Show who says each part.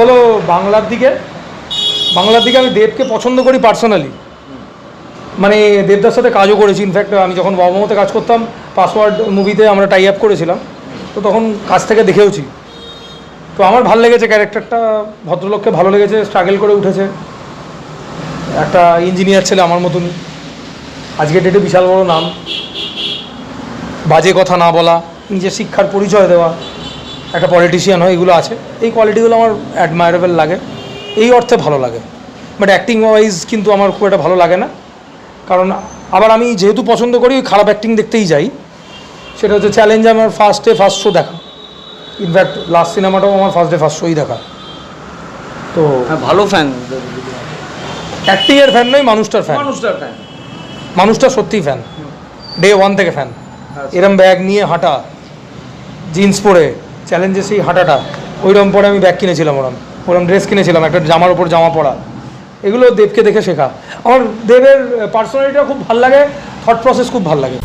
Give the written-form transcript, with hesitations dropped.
Speaker 1: বলো বাংলার দিকে আমি দেবকে পছন্দ করি পার্সোনালি, মানে দেবদার সাথে কাজও করেছি। ইনফ্যাক্ট আমি যখন বাবা-মাতে কাজ করতাম, পাসওয়ার্ড মুভিতে আমরা টাই আপ করেছিলাম, তো তখন কাজ থেকে দেখেওছি। তো আমার ভালো লেগেছে ক্যারেক্টারটা, ভদ্রলোককে ভালো লেগেছে, স্ট্রাগল করে উঠেছে, একটা ইঞ্জিনিয়ার ছেলে আমার মতনই, আজকে ডেটে বিশাল বড় নাম, বাজে কথা না বলা, নিজের শিক্ষার পরিচয় দেওয়া, একটা পলিটিশিয়ান হয়, এগুলো আছে। এই কোয়ালিটিগুলো আমার অ্যাডমায়ারেবল লাগে, এই অর্থে ভালো লাগে। বাট অ্যাক্টিং ওয়াইজ কিন্তু আমার খুব একটা ভালো লাগে না, কারণ আবার আমি যেহেতু পছন্দ করি ওই খারাপ অ্যাক্টিং দেখতেই যাই। সেটা হচ্ছে চ্যালেঞ্জ আমার ফার্স্ট শো দেখা, ইনফ্যাক্ট লাস্ট সিনেমাটাও আমার ফার্স্ট শোই দেখা। তো
Speaker 2: ভালো ফ্যান,
Speaker 1: অ্যাক্টিংয়ের ফ্যান নয়, মানুষটার ফ্যান। মানুষটা সত্যিই ফ্যান, ডে ওয়ান থেকে ফ্যান। এরম ব্যাগ নিয়ে হাঁটা, জিন্স পরে চ্যালেঞ্জে সেই হাঁটাটা, ওইরকম পরে আমি ব্যাগ কিনেছিলাম, ওরম ড্রেস কিনেছিলাম, একটা জামার ওপর জামা পরা, এগুলো দেবকে দেখে শেখা। আমার দেবের পার্সোনালিটিটা খুব ভালো লাগে, থট প্রসেস খুব ভালো লাগে।